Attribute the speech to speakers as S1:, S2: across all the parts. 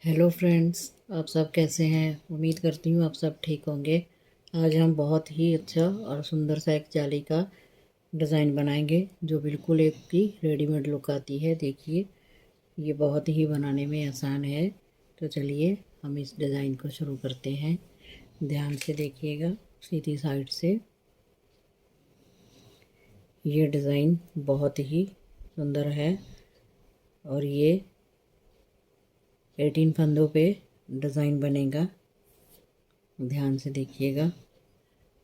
S1: Hello friends, आप सब कैसे हैं। उम्मीद करती हूँ आप सब ठीक होंगे। आज हम बहुत ही अच्छा और सुंदर सा एक जाली का डिज़ाइन बनाएंगे जो बिल्कुल एक की रेडीमेड लुक आती है। देखिए, ये बहुत ही बनाने में आसान है। तो चलिए हम इस डिज़ाइन को शुरू करते हैं। ध्यान से देखिएगा, सीधी साइड से। ये डिज़ाइन बहुत ही सुंदर है और ये 18 फंदों पे डिज़ाइन बनेगा। ध्यान से देखिएगा।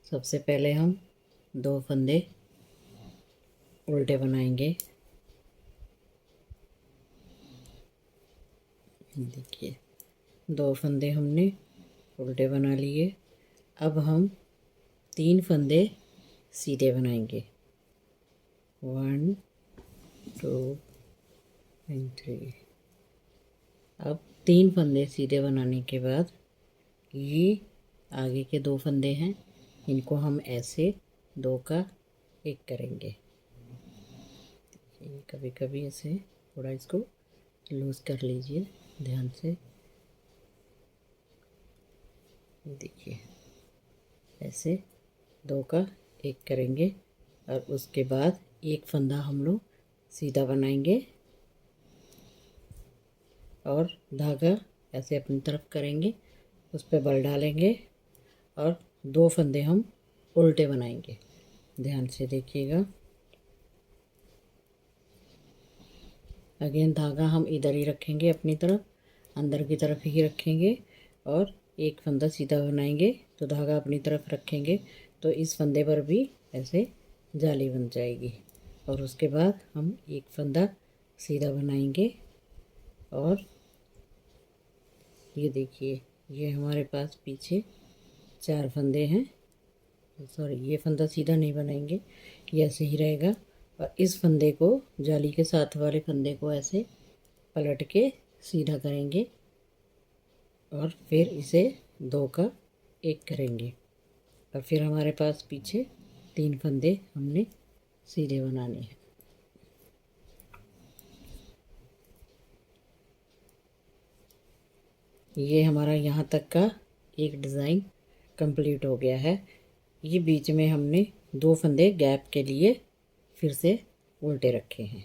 S1: सबसे पहले हम 2 फंदे उल्टे बनाएंगे। देखिए, 2 फंदे हमने उल्टे बना लिए। अब हम 3 फंदे सीधे बनाएंगे। 1 2 एंड 3। अब 3 फंदे सीधे बनाने के बाद ये आगे के 2 फंदे हैं, इनको हम ऐसे 2 का 1 करेंगे। कभी कभी ऐसे थोड़ा इसको लूज़ कर लीजिए ध्यान से। देखिए, ऐसे 2 का 1 करेंगे और उसके बाद एक फंदा हम लोग सीधा बनाएंगे और धागा ऐसे अपनी तरफ करेंगे, उस पर बल डालेंगे और 2 फंदे हम उल्टे बनाएंगे। ध्यान से देखिएगा। अगेन धागा हम इधर ही रखेंगे, अपनी तरफ अंदर की तरफ ही रखेंगे और एक फंदा सीधा बनाएंगे तो धागा अपनी तरफ रखेंगे तो इस फंदे पर भी ऐसे जाली बन जाएगी। और उसके बाद हम एक फंदा सीधा बनाएंगे और ये देखिए, ये हमारे पास पीछे 4 फंदे हैं। सॉरी, ये फंदा सीधा नहीं बनाएंगे, ये ऐसे ही रहेगा। और इस फंदे को, जाली के साथ वाले फंदे को ऐसे पलट के सीधा करेंगे और फिर इसे 2 का 1 करेंगे और फिर हमारे पास पीछे 3 फंदे हमने सीधे बनाने हैं। ये हमारा यहाँ तक का एक डिज़ाइन कंप्लीट हो गया है। ये बीच में हमने 2 फंदे गैप के लिए फिर से उल्टे रखे हैं।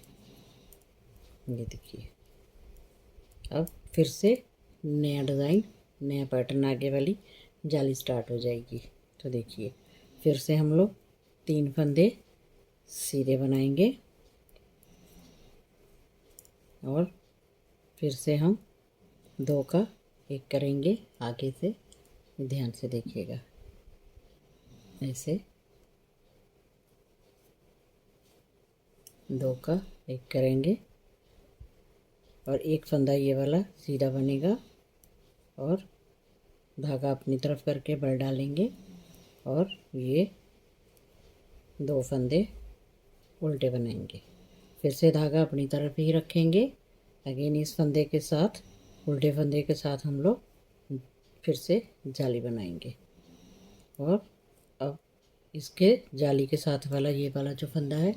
S1: ये देखिए, अब फिर से नया डिज़ाइन, नया पैटर्न, आगे वाली जाली स्टार्ट हो जाएगी। तो देखिए, फिर से हम लोग 3 फंदे सीधे बनाएंगे और फिर से हम 2 का 1 करेंगे आगे से। ध्यान से देखिएगा, ऐसे 2 का 1 करेंगे और एक फंदा ये वाला सीधा बनेगा और धागा अपनी तरफ करके बल डालेंगे और ये 2 फंदे उल्टे बनाएंगे। फिर से धागा अपनी तरफ ही रखेंगे। अगेन इस फंदे के साथ, उल्टे फंदे के साथ हम लोग फिर से जाली बनाएंगे और अब इसके जाली के साथ वाला ये वाला जो फंदा है,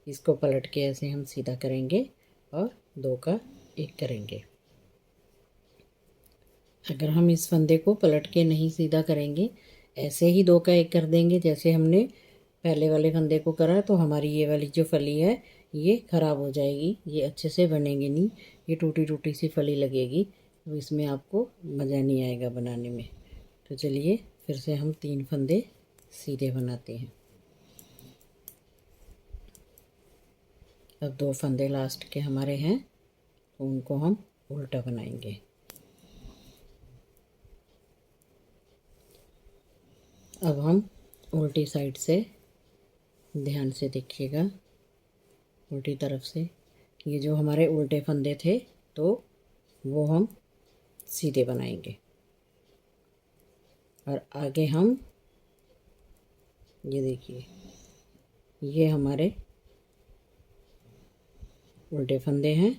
S1: इसको पलट के ऐसे हम सीधा करेंगे और 2 का 1 करेंगे। अगर हम इस फंदे को पलट के नहीं सीधा करेंगे, ऐसे ही 2 का 1 कर देंगे जैसे हमने पहले वाले फंदे को करा, तो हमारी ये वाली जो फली है ये ख़राब हो जाएगी, ये अच्छे से बनेंगे नहीं, ये टूटी टूटी सी फली लगेगी, तो इसमें आपको मज़ा नहीं आएगा बनाने में। तो चलिए फिर से हम 3 फंदे सीधे बनाते हैं। अब 2 फंदे लास्ट के हमारे हैं, तो उनको हम उल्टा बनाएंगे। अब हम उल्टी साइड से, ध्यान से देखिएगा, उल्टी तरफ से ये जो हमारे उल्टे फंदे थे तो वो हम सीधे बनाएंगे और आगे हम, ये देखिए, ये हमारे उल्टे फंदे हैं।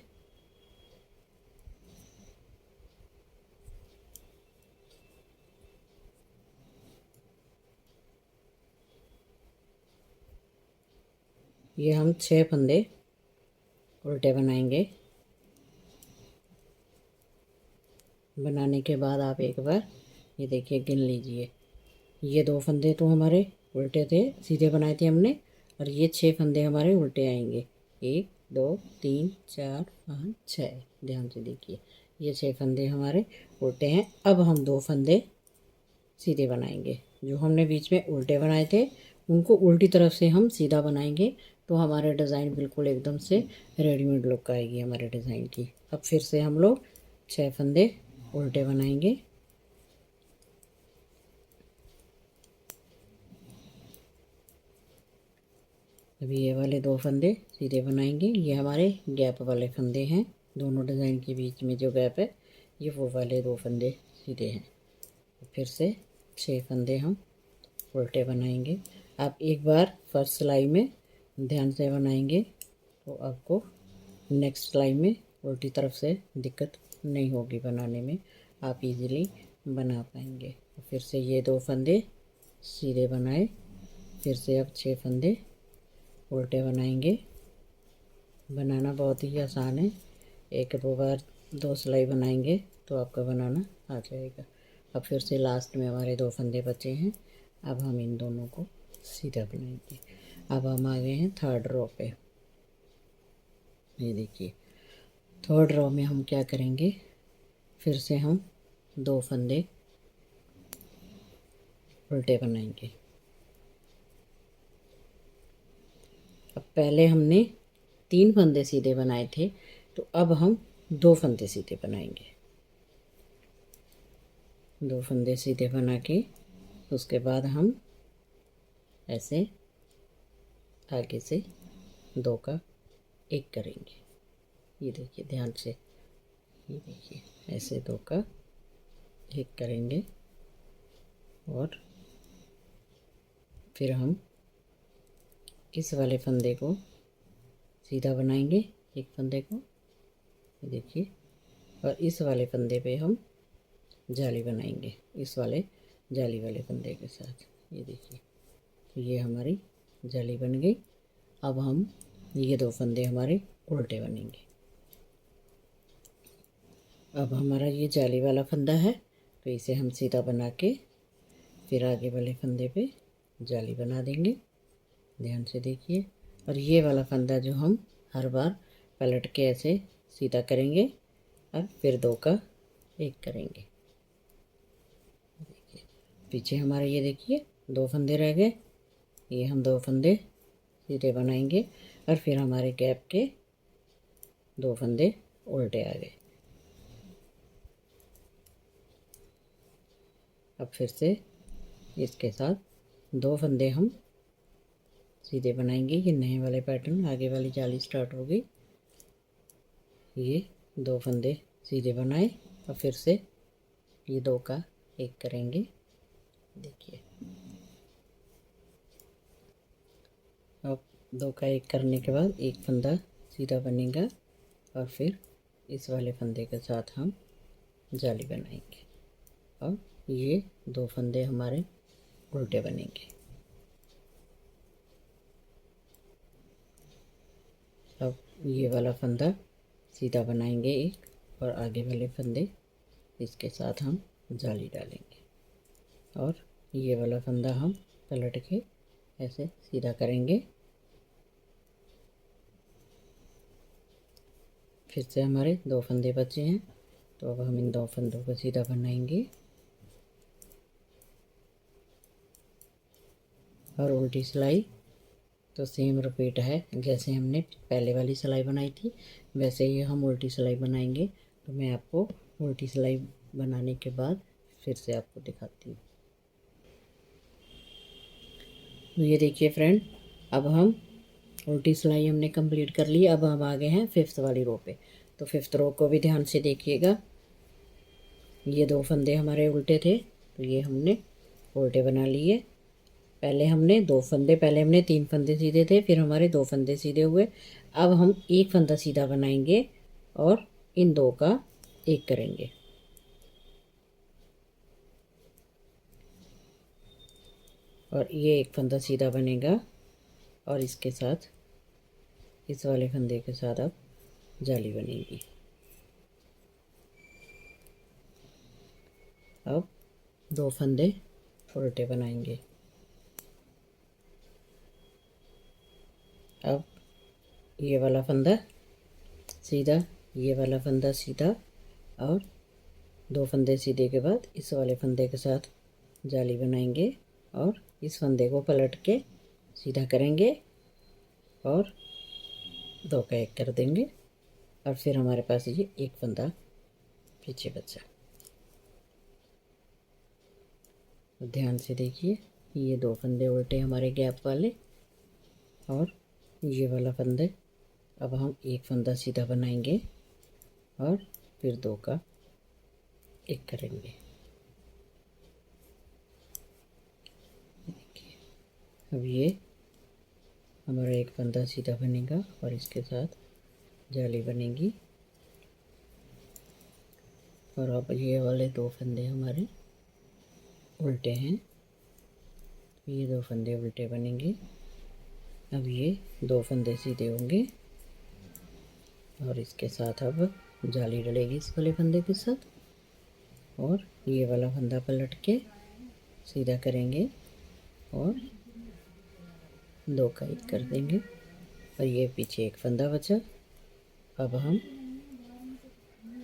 S1: ये हम 6 फंदे उल्टे बनाएंगे बनाने के बाद आप एक बार ये देखिए गिन लीजिए। ये 2 फंदे तो हमारे उल्टे थे, सीधे बनाए थे हमने, और ये 6 फंदे हमारे उल्टे आएंगे। 1 2 3 4 5 6, ध्यान से देखिए ये 6 फंदे हमारे उल्टे हैं। अब हम 2 फंदे सीधे बनाएंगे। जो हमने बीच में उल्टे बनाए थे उनको उल्टी तरफ से हम सीधा बनाएंगे, तो हमारे डिज़ाइन बिल्कुल एकदम से रेडीमेड लुक आएगी हमारे डिज़ाइन की। अब फिर से हम लोग 6 फंदे उल्टे बनाएंगे। अभी ये वाले 2 फंदे सीधे बनाएंगे। ये हमारे गैप वाले फंदे हैं, दोनों डिज़ाइन के बीच में जो गैप है ये वो वाले 2 फंदे सीधे हैं। फिर से 6 फंदे हम उल्टे बनाएंगे। आप एक बार फर्स्ट सिलाई में ध्यान से बनाएंगे तो आपको नेक्स्ट सिलाई में उल्टी तरफ से दिक्कत नहीं होगी बनाने में, आप इजीली बना पाएंगे। फिर से ये 2 फंदे सीधे बनाए, फिर से अब 6 फंदे उल्टे बनाएंगे। बनाना बहुत ही आसान है, 1-2 बार 2 सिलाई बनाएंगे तो आपका बनाना आ जाएगा। अब फिर से लास्ट में हमारे 2 फंदे बचे हैं, अब हम इन दोनों को सीधा बनाएंगे। अब हम आ गए हैं थर्ड रो पे। ये देखिए थर्ड रो में हम क्या करेंगे, फिर से हम 2 फंदे उल्टे बनाएंगे। अब पहले हमने 3 फंदे सीधे बनाए थे, तो अब हम 2 फंदे सीधे बनाएंगे। 2 फंदे सीधे बना के उसके बाद हम ऐसे आगे से 2 का 1 करेंगे। ये देखिए ध्यान से, ये देखिए ऐसे 2 का 1 करेंगे और फिर हम इस वाले फंदे को सीधा बनाएंगे, एक फंदे को, ये देखिए, और इस वाले फंदे पे हम जाली बनाएंगे, इस वाले जाली वाले फंदे के साथ। ये देखिए तो ये हमारी जाली बन गई। अब हम ये 2 फंदे हमारे उल्टे बनेंगे। अब हमारा ये जाली वाला फंदा है तो इसे हम सीधा बना के फिर आगे वाले फंदे पे जाली बना देंगे। ध्यान से देखिए, और ये वाला फंदा जो हम हर बार पलट के ऐसे सीधा करेंगे और फिर 2 का 1 करेंगे। देखिए पीछे हमारे ये देखिए 2 फंदे रह गए, ये हम 2 फंदे सीधे बनाएंगे और फिर हमारे गैप के 2 फंदे उल्टे आ गए। अब फिर से इसके साथ 2 फंदे हम सीधे बनाएंगे। ये नए वाले पैटर्न, आगे वाली जाली स्टार्ट हो गई। ये 2 फंदे सीधे बनाए और फिर से ये 2 का 1 करेंगे। देखिए अब 2 का 1 करने के बाद एक फंदा सीधा बनेगा और फिर इस वाले फंदे के साथ हम जाली बनाएंगे और ये 2 फंदे हमारे उल्टे बनेंगे। अब ये वाला फंदा सीधा बनाएंगे एक, और आगे वाले फंदे इसके साथ हम जाली डालेंगे और ये वाला फंदा हम पलट के ऐसे सीधा करेंगे। फिर से हमारे 2 फंदे बचे हैं, तो अब हम इन 2 फंदों को सीधा बनाएंगे और उल्टी सिलाई तो सेम रिपीट है, जैसे हमने पहले वाली सिलाई बनाई थी वैसे ही हम उल्टी सिलाई बनाएंगे। तो मैं आपको उल्टी सिलाई बनाने के बाद फिर से आपको दिखाती हूँ। तो ये देखिए फ्रेंड, अब हम उल्टी सिलाई हमने कंप्लीट कर ली। अब हम आ गए हैं 5th वाली रो पे। तो 5th रो को भी ध्यान से देखिएगा। ये 2 फंदे हमारे उल्टे थे तो ये हमने उल्टे बना लिए। पहले हमने 2 फंदे, पहले हमने 3 फंदे सीधे थे, फिर हमारे 2 फंदे सीधे हुए। अब हम एक फंदा सीधा बनाएंगे और इन 2 का 1 करेंगे। और ये एक फंदा सीधा बनेगा और इसके साथ, इस वाले फंदे के साथ अब जाली बनेगी। अब 2 फंदे उल्टे बनाएंगे। अब ये वाला फंदा सीधा, ये वाला फंदा सीधा, और 2 फंदे सीधे के बाद इस वाले फंदे के साथ जाली बनाएंगे और इस फंदे को पलट के सीधा करेंगे और 2 का 1 कर देंगे और फिर हमारे पास ये एक फंदा पीछे बचा। ध्यान से देखिए, ये 2 फंदे उल्टे हमारे गैप वाले और ये वाला फंदे। अब हम एक फंदा सीधा बनाएंगे और फिर 2 का 1 करेंगे। देखिए, अब ये हमारा एक फंदा सीधा बनेगा और इसके साथ जाली बनेगी और अब ये वाले 2 फंदे हमारे उल्टे हैं, ये 2 फंदे उल्टे बनेंगे। अब ये 2 फंदे सीधे होंगे और इसके साथ अब जाली डलेगी इस वाले फंदे के साथ और ये वाला फंदा पलट के सीधा करेंगे और 2 का 1 कर देंगे और ये पीछे एक फंदा बचा। अब हम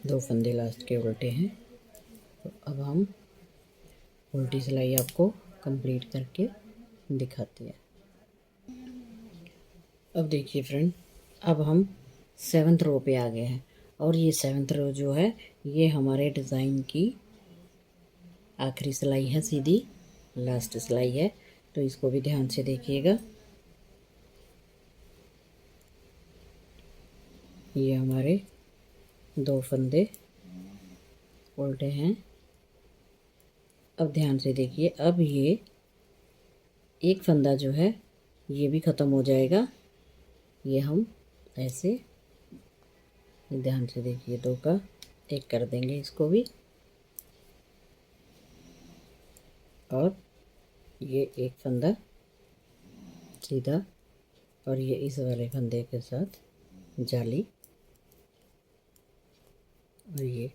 S1: 2 फंदे लास्ट के उल्टे हैं, तो अब हम उल्टी सिलाई आपको कंप्लीट करके दिखाते हैं। अब देखिए फ्रेंड, अब हम 7th रो पे आ गए हैं और ये 7th रो जो है ये हमारे डिज़ाइन की आखिरी सिलाई है, सीधी लास्ट सिलाई है, तो इसको भी ध्यान से देखिएगा। ये हमारे 2 फंदे उल्टे हैं। अब ध्यान से देखिए, अब ये एक फंदा जो है ये भी ख़त्म हो जाएगा। ये हम ऐसे ध्यान से देखिए 2 का 1 कर देंगे इसको भी और ये एक फंदा सीधा और ये इस वाले फंदे के साथ जाली और ये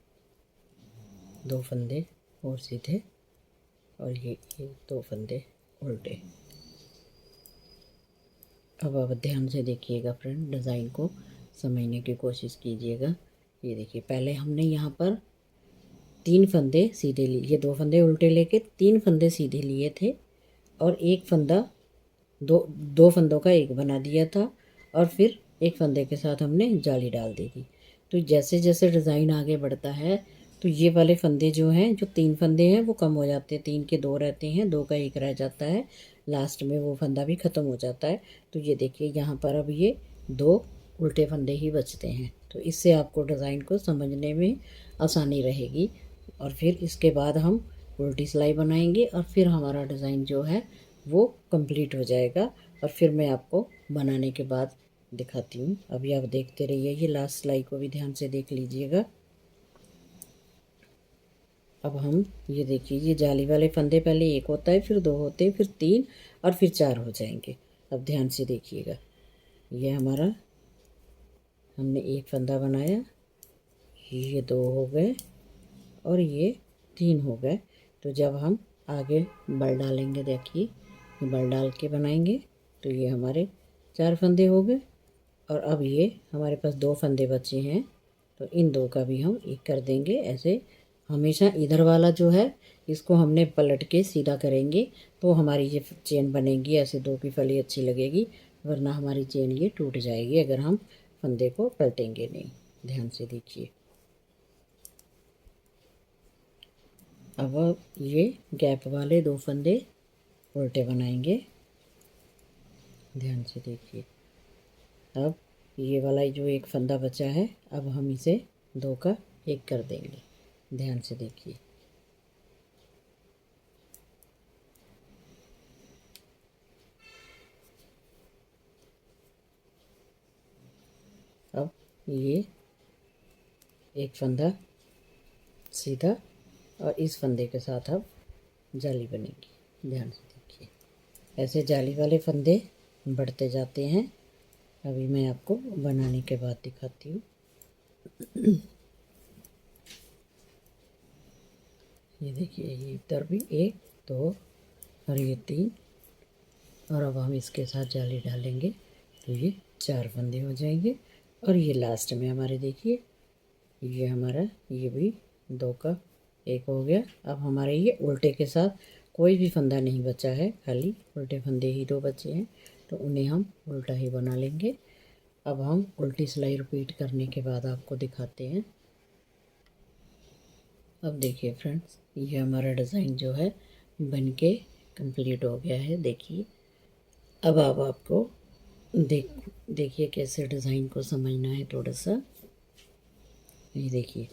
S1: 2 फंदे और सीधे और ये 2 फंदे उल्टे। अब आप ध्यान से देखिएगा फ्रेंड, डिज़ाइन को समझने की कोशिश कीजिएगा। ये देखिए, पहले हमने यहाँ पर 3 फंदे सीधे लिए, ये 2 फंदे उल्टे लेके 3 फंदे सीधे लिए थे और एक फंदा दो फंदों का 1 बना दिया था और फिर एक फंदे के साथ हमने जाली डाल दी थी। तो जैसे जैसे डिज़ाइन आगे बढ़ता है तो ये वाले फंदे जो हैं, जो 3 फंदे हैं वो कम हो जाते हैं, 3 के 2 रहते हैं, 2 का 1 रह जाता है, लास्ट में वो फंदा भी ख़त्म हो जाता है। तो ये देखिए यहाँ पर अब ये 2 उल्टे फंदे ही बचते हैं, तो इससे आपको डिज़ाइन को समझने में आसानी रहेगी। और फिर इसके बाद हम उल्टी सिलाई बनाएंगे और फिर हमारा डिज़ाइन जो है वो कंप्लीट हो जाएगा और फिर मैं आपको बनाने के बाद दिखाती हूँ। अभी आप देखते रहिए, ये लास्ट सिलाई को भी ध्यान से देख लीजिएगा। अब हम ये देखिए, ये जाली वाले फंदे पहले 1 होता है, फिर 2 होते हैं, फिर 3 और फिर 4 हो जाएंगे। अब ध्यान से देखिएगा, ये हमारा हमने 1 फंदा बनाया, ये 2 हो गए और ये 3 हो गए। तो जब हम आगे बल डालेंगे, देखिए बल डाल के बनाएंगे तो ये हमारे 4 फंदे हो गए और अब ये हमारे पास 2 फंदे बचे हैं, तो इन 2 का भी हम 1 कर देंगे। ऐसे हमेशा इधर वाला जो है इसको हमने पलट के सीधा करेंगे तो हमारी ये चेन बनेगी, ऐसे 2 की फली अच्छी लगेगी, वरना हमारी चेन ये टूट जाएगी अगर हम फंदे को पलटेंगे नहीं। ध्यान से देखिए, अब ये गैप वाले 2 फंदे उल्टे बनाएंगे। ध्यान से देखिए, अब ये वाला जो 1 फंदा बचा है, अब हम इसे 2 का 1 कर देंगे। ध्यान से देखिए, अब ये 1 फंदा सीधा और इस फंदे के साथ अब जाली बनेगी। ध्यान से देखिए, ऐसे जाली वाले फंदे बढ़ते जाते हैं। अभी मैं आपको बनाने के बाद दिखाती हूँ। ये देखिए, ये इधर भी 1 2 और ये 3, और अब हम इसके साथ जाली डालेंगे तो ये 4 फंदे हो जाएंगे। और ये लास्ट में हमारे देखिए, ये हमारा ये भी 2 का 1 हो गया। अब हमारे ये उल्टे के साथ कोई भी फंदा नहीं बचा है, खाली उल्टे फंदे ही 2 बचे हैं, तो उन्हें हम उल्टा ही बना लेंगे। अब हम उल्टी सिलाई रिपीट करने के बाद आपको दिखाते हैं। अब देखिए फ्रेंड्स, ये हमारा डिज़ाइन जो है बन के कंप्लीट हो गया है। देखिए, अब आपको देखिए कैसे डिज़ाइन को समझना है थोड़ा सा। ये देखिए,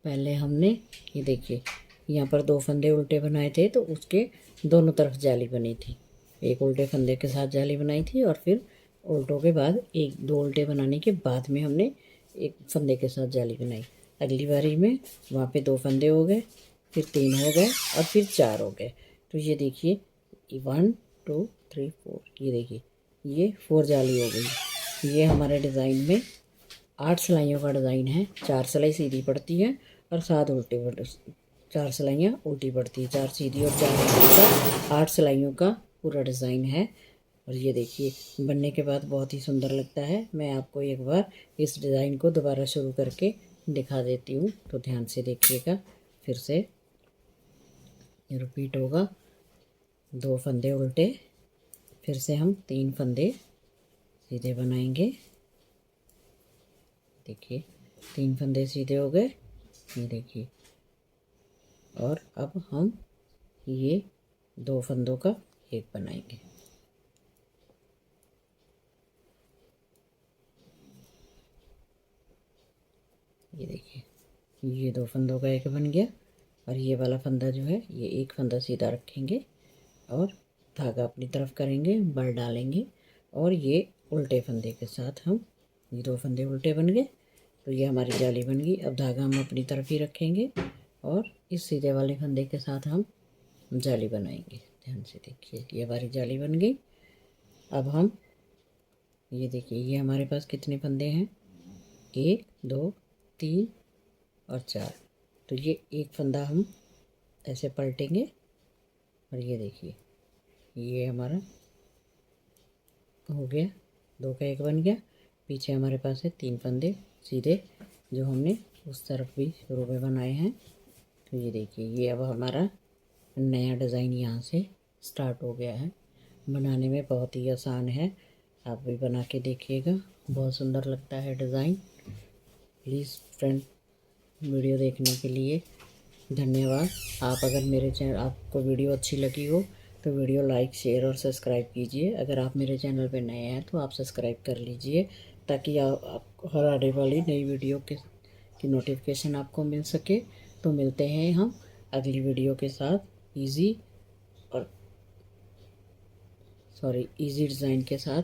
S1: पहले हमने ये देखिए यहाँ पर 2 फंदे उल्टे बनाए थे, तो उसके दोनों तरफ जाली बनी थी। एक उल्टे फंदे के साथ जाली बनाई थी और फिर उल्टों के बाद 2 उल्टे बनाने के बाद में हमने एक फंदे के साथ जाली बनाई। अगली बारी में वहाँ पे 2 फंदे हो गए, फिर 3 हो गए और फिर 4 हो गए। तो ये देखिए 1 2 3 4, ये देखिए ये 4 जाली हो गई। ये हमारे डिज़ाइन में 8 सिलाइयों का डिज़ाइन है। 4 सिलाई सीधी पड़ती है और 7 उल्टे 4 सिलाइयाँ उल्टी पड़ती है, 4 सीधी और 4 उल्टी का 8 सिलाइयों का पूरा डिज़ाइन है। और ये देखिए बनने के बाद बहुत ही सुंदर लगता है। मैं आपको एक बार इस डिज़ाइन को दोबारा शुरू करके दिखा देती हूँ, तो ध्यान से देखिएगा। फिर से ये रिपीट होगा, 2 फंदे उल्टे, फिर से हम 3 फंदे सीधे बनाएंगे। देखिए 3 फंदे सीधे हो गए, ये देखिए। और अब हम ये 2 फंदों का 1 बनाएंगे। ये देखिए, ये 2 फंदों का 1 बन गया। और ये वाला फंदा जो है, ये 1 फंदा सीधा रखेंगे और धागा अपनी तरफ करेंगे, बल डालेंगे, और ये उल्टे फंदे के साथ हम ये 2 फंदे उल्टे बन गए, तो ये हमारी जाली बन गई। अब धागा हम अपनी तरफ ही रखेंगे और इस सीधे वाले फंदे के साथ हम जाली बनाएंगे। ध्यान से देखिए, ये हमारी जाली बन गई। अब हम ये देखिए, ये हमारे पास कितने फंदे हैं, 1 2 3 और 4। तो ये 1 फंदा हम ऐसे पलटेंगे और ये देखिए ये हमारा हो गया, 2 का 1 बन गया। पीछे हमारे पास है 3 फंदे सीधे, जो हमने उस तरफ भी शुरू में बनाए हैं। तो ये देखिए, ये अब हमारा नया डिज़ाइन यहाँ से स्टार्ट हो गया है। बनाने में बहुत ही आसान है, आप भी बना के देखिएगा, बहुत सुंदर लगता है डिज़ाइन। प्लीज़ फ्रेंड, वीडियो देखने के लिए धन्यवाद। आप अगर मेरे चैनल आपको वीडियो अच्छी लगी हो तो वीडियो लाइक शेयर और सब्सक्राइब कीजिए। अगर आप मेरे चैनल पर नए हैं तो आप सब्सक्राइब कर लीजिए, ताकि आप हर आने वाली नई वीडियो की नोटिफिकेशन आपको मिल सके। तो मिलते हैं हम अगली वीडियो के साथ इजी डिज़ाइन के साथ।